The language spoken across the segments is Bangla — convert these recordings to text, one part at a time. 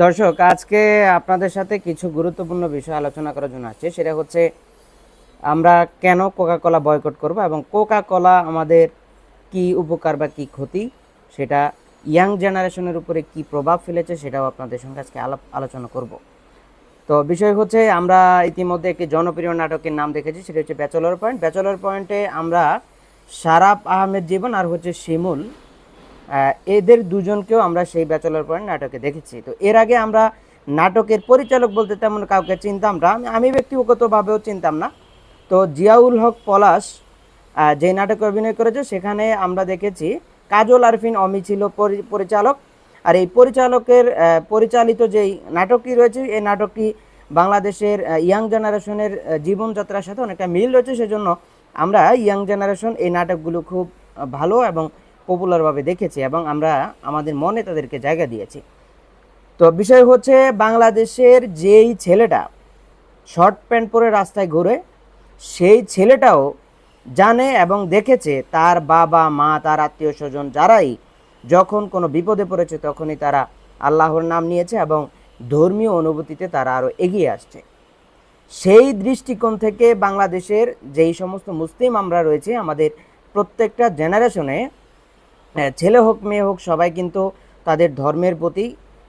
দর্শক, আজকে আপনাদের সাথে কিছু গুরুত্বপূর্ণ বিষয় আলোচনা করার জন্য আছে। সেটা হচ্ছে আমরা কেন কোকা কোলা বয়কট করব এবং কোকা কোলা আমাদের কি উপকার বা কি ক্ষতি, সেটা ইয়াং জেনারেশনের উপরে কি প্রভাব ফেলেছে সেটাও আপনাদের সঙ্গে আজকে আলোচনা করব। তো বিষয় হচ্ছে, আমরা ইতিমধ্যে একটি জনপ্রিয় নাটকের নাম দেখেছি, সেটা হচ্ছে ব্যাচেলর পয়েন্ট। ব্যাচেলর পয়েন্টে আমরা সারাপ আহমেদ জীবন আর হচ্ছে শিমুল, এদের দুজনকেও আমরা সেই ব্যাচেলর পয়েন্ট নাটকে দেখেছি। তো এর আগে আমরা নাটকের পরিচালক বলতে তেমন কাউকে চিনতাম না, আমি ব্যক্তিগতভাবেও চিনতাম না। তো জিয়াউল হক পলাশ যে নাটকে অভিনয় করেছে সেখানে আমরা দেখেছি কাজল আরফিন অমি ছিল পরিচালক। আর এই পরিচালকের পরিচালিত যেই নাটকটি রয়েছে, এই নাটকটি বাংলাদেশের ইয়াং জেনারেশনের জীবনযাত্রার সাথে অনেকটা মিল রয়েছে। সেজন্য আমরা ইয়াং জেনারেশন এই নাটকগুলো খুব ভালো এবং পপুলারভাবে দেখেছি এবং আমরা আমাদের মনে তাদেরকে জায়গা দিয়েছি। তো বিষয় হচ্ছে, বাংলাদেশের যেই ছেলেটা শর্ট প্যান্ট পরে রাস্তায় ঘুরে, সেই ছেলেটাও জানে এবং দেখেছে তার বাবা মা, তার আত্মীয় স্বজন যারাই যখন কোনো বিপদে পড়েছে তখনই তারা আল্লাহর নাম নিয়েছে এবং ধর্মীয় অনুভূতিতে তারা আরও এগিয়ে আসছে। সেই দৃষ্টিকোণ থেকে বাংলাদেশের যেই সমস্ত মুসলিম আমরা রয়েছে, আমাদের প্রত্যেকটা জেনারেশনে ছেলে হোক মেয়ে হোক সবাই কিন্তু তাদের ধর্মের প্রতি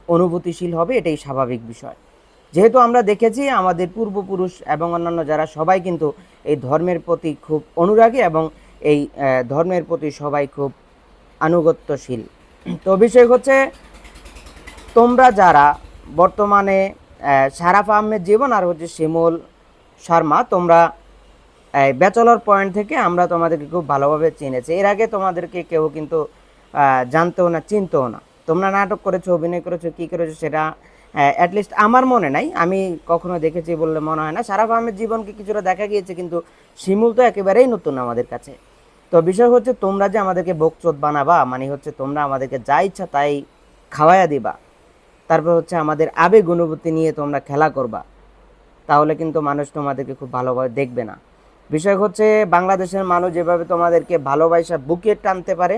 অনুভূতিশীল হবে, এটাই স্বাভাবিক বিষয়। যেহেতু আমরা দেখেছি আমাদের পূর্বপুরুষ এবং অন্যান্য যারা সবাই কিন্তু এই ধর্মের প্রতি খুব অনুরাগী এবং এই ধর্মের প্রতি সবাই খুব আনুগত্যশীল। তো বিষয় হচ্ছে, তোমরা যারা বর্তমানে সারাফ আহমেদ জীবন আর হচ্ছে শিমুল শর্মা, তোমরা ব্যাচেলর পয়েন্ট থেকে আমরা তোমাদেরকে খুব ভালোভাবে চিনেছি। এর আগে তোমাদেরকে কেউ কিন্তু জানতেও না, চিনতেও না। তোমরা নাটক করেছো, অভিনয় করেছো, কী করেছো সেটা অ্যাটলিস্ট আমার মনে নাই, আমি কখনো দেখেছি বললে মনে হয় না। সারাফ আহমেদ জীবনকে কিছুটা দেখা গিয়েছে, কিন্তু শিমুল তো একেবারেই নতুন আমাদের কাছে। তো বিষয় হচ্ছে, তোমরা যে আমাদেরকে বকচোদ বানাবা, মানে হচ্ছে তোমরা আমাদেরকে যা ইচ্ছা তাই খাওয়াইয়া দিবা, তারপর হচ্ছে আমাদের আবেগ অনুভূতি নিয়ে তোমরা খেলা করবা, তাহলে কিন্তু মানুষ তোমাদেরকে খুব ভালোভাবে দেখবে না। বিষয় হচ্ছে, বাংলাদেশের মানুষ যেভাবে তোমাদেরকে ভালোবাসা বুকে টানতে পারে,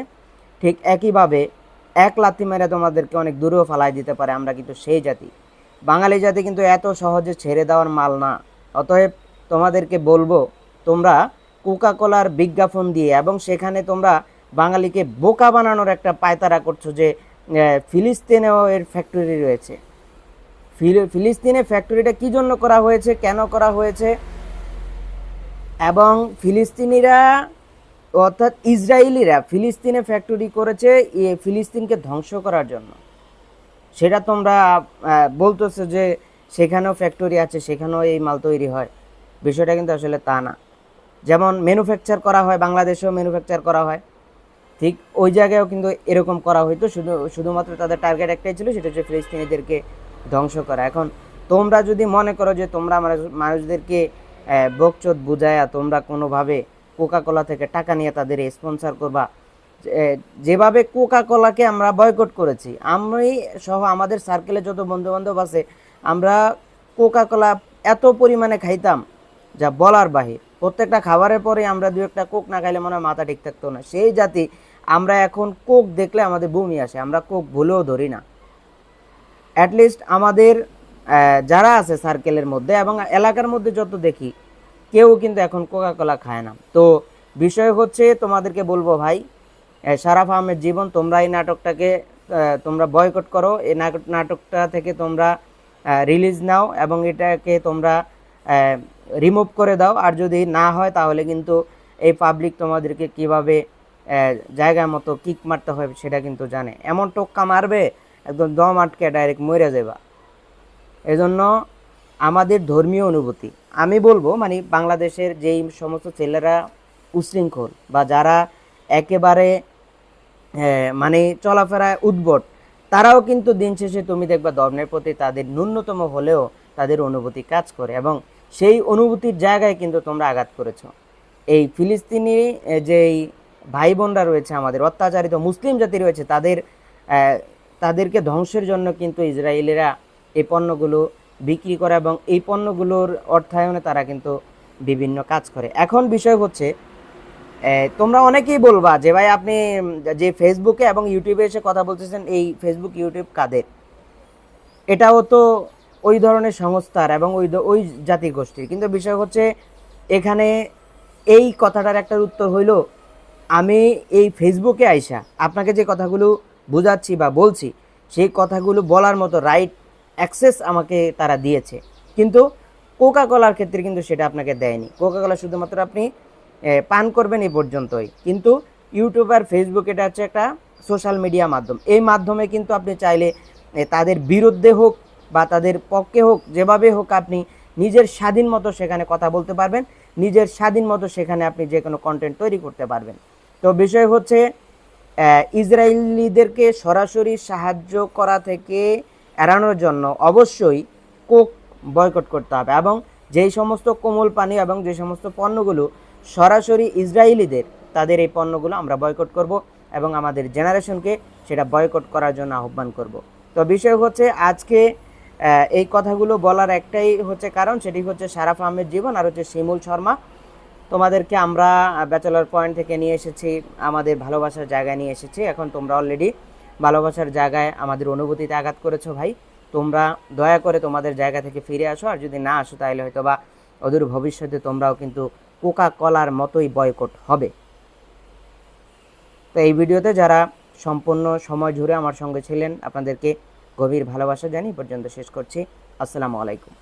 ঠিক একইভাবে এক লাথি মেরে তোমাদেরকে অনেক দূরেও ফালাই দিতে পারে। আমরা কিন্তু সেই জাতি, বাঙালি জাতি কিন্তু এত সহজে ছেড়ে দেওয়ার মাল না। অতএব তোমাদেরকে বলবো, তোমরা কোকা কোলার বিজ্ঞাপন দিয়ে এবং সেখানে তোমরা বাঙালিকে বোকা বানানোর একটা পায়তারা করছো যে ফিলিস্তিনেও এর ফ্যাক্টরি রয়েছে। ফিলিস্তিনে ফ্যাক্টরিটা কী জন্য করা হয়েছে, কেন করা হয়েছে, এবং ফিলিস্তিনিরা অর্থাৎ ইসরায়েলিরা ফিলিস্তিনে ফ্যাক্টরি করেছে ফিলিস্তিনকে ধ্বংস করার জন্য, সেটা তোমরা বলতেছো যে সেখানেও ফ্যাক্টরি আছে, সেখানেও এই মাল তৈরি হয়। বিষয়টা কিন্তু আসলে তা না। যেমন ম্যানুফ্যাকচার করা হয়, বাংলাদেশেও ম্যানুফ্যাকচার করা হয়, ঠিক ওই জায়গায়ও কিন্তু এরকম করা হইতো। শুধুমাত্র তাদের টার্গেট একটাই ছিল, সেটা হচ্ছে ফিলিস্তিনিদেরকে ধ্বংস করা। এখন তোমরা যদি মনে করো যে তোমরা মানুষদেরকে বকচোদ বুঝায়া তোমরা কোনোভাবে কোকা কোলা থেকে টাকা নিয়ে তাদের স্পন্সর করবা, যেভাবে কোকা কোলাকে আমরা বয়কট করেছি, আমি সহ আমাদের সার্কেলে যত বন্ধুবান্ধব আছে, আমরা কোকা কোলা এত পরিমাণে খাইতাম যা বলার বাহির। প্রত্যেকটা খাবারের পরে আমরা দু একটা কোক না খাইলে মনে হয় মাথা ঠিক থাকতো না, সেই জাতি আমরা। এখন কোক দেখলে আমাদের বমি আসে, আমরা কোক ভুলেও ধরি না। অ্যাটলিস্ট আমাদের যারা আছে সার্কেলের মধ্যে এবং এলাকার মধ্যে যত দেখি, কেউ কিন্তু এখন কোকা কোলা খায় না। তো বিষয় হচ্ছে, তোমাদেরকে বলবো ভাই, সারাফ আহমেদ জীবন, তোমরা এই নাটকটাকে তোমরা বয়কট করো, এই নাটকটা থেকে তোমরা রিলিজ নাও এবং এটাকে তোমরা রিমুভ করে দাও। আর যদি না হয় তাহলে কিন্তু এই পাবলিক তোমাদেরকে কিভাবে জায়গা মতো কিক মারতে হয় সেটা কিন্তু জানে। এমন টোক্কা মারবে একদম দম আটকে ডাইরেক্ট মরে যাবা। এজন্য আমাদের ধর্মীয় অনুভূতি, আমি বলবো, মানে বাংলাদেশের যেই সমস্ত ছেলেরা উশৃঙ্খল বা যারা একেবারে মানে চলাফেরায় উদ্ভট, তারাও কিন্তু দিন শেষে তুমি দেখবা ধর্মের প্রতি তাদের ন্যূনতম হলেও তাদের অনুভূতি কাজ করে এবং সেই অনুভূতির জায়গায় কিন্তু তোমরা আঘাত করেছো। এই ফিলিস্তিনি যেই ভাই বোনরা রয়েছে, আমাদের অত্যাচারিত মুসলিম জাতি রয়েছে, তাদেরকে ধ্বংসের জন্য কিন্তু ইসরায়েলিরা এই পণ্যগুলো বিক্রি করে এবং এই পণ্যগুলোর অর্থায়নে তারা কিন্তু বিভিন্ন কাজ করে। এখন বিষয় হচ্ছে, তোমরা অনেকেই বলবা যে ভাই আপনি যে ফেসবুকে এবং ইউটিউবে এসে কথা বলতেছেন, এই ফেসবুক ইউটিউব কাদের? এটাও তো ওই ধরনের সংস্থার এবং ওই জাতি গোষ্ঠীর, কিন্তু বিষয় হচ্ছে এখানে এই কথাটার একটা উত্তর হইল, আমি এই ফেসবুকে আইসা আপনাকে যে কথাগুলো বোঝাচ্ছি বা বলছি, সেই কথাগুলো বলার মতো রাইট অ্যাক্সেস আমাকে তারা দিয়েছে, কিন্তু কোকা কোলার ক্ষেত্রে কিন্তু সেটা আপনাকে দেয়নি। কোকা কোলা শুধুমাত্র আপনি পান করবেন এই পর্যন্তই, কিন্তু ইউটিউব আর ফেসবুক এটা হচ্ছে একটা সোশ্যাল মিডিয়া মাধ্যম। এই মাধ্যমে কিন্তু আপনি চাইলে তাদের বিরুদ্ধে হোক বা তাদের পক্ষে হোক, যেভাবে হোক আপনি নিজের স্বাধীন মতো সেখানে কথা বলতে পারবেন, নিজের স্বাধীন মতো সেখানে আপনি যে কোনো কন্টেন্ট তৈরি করতে পারবেন। তো বিষয় হচ্ছে ইসরায়েলিদেরকে সরাসরি সাহায্য করা থেকে এড়ানোর জন্য অবশ্যই কোক বয়কট করতে হবে, এবং যেই সমস্ত কোমল পানীয় এবং যে সমস্ত পণ্যগুলো সরাসরি ইসরায়েলিদের, তাদের এই পণ্যগুলো আমরা বয়কট করব এবং আমাদের জেনারেশনকে সেটা বয়কট করার জন্য আহ্বান করব। তো বিষয় হচ্ছে আজকে এই কথাগুলো বলার একটাই হচ্ছে কারণ, সেটি হচ্ছে শারাফ আহমেদ জীবন আর হচ্ছে শিমুল শর্মা। তোমাদেরকে আমরা ব্যাচেলর পয়েন্ট থেকে নিয়ে এসেছি, আমাদের ভালোবাসার জায়গায় নিয়ে এসেছি। এখন তোমরা অলরেডি ভালোবাসার জায়গায় আমাদের অনুভূতিতে আঘাত করেছো ভাই। তোমরা দয়া করে তোমাদের জায়গা থেকে ফিরে আসো, আর যদি না আসো তাহলে হয়তো বা অদূর ভবিষ্যতে তোমরাও কিন্তু কোকা কলার মতোই বয়কট হবে। তো এই ভিডিওতে যারা সম্পূর্ণ সময় জুড়ে আমার সঙ্গে ছিলেন, আপনাদেরকে গভীর ভালোবাসা জানিয়ে পর্যন্ত শেষ করছি। আসসালামু আলাইকুম।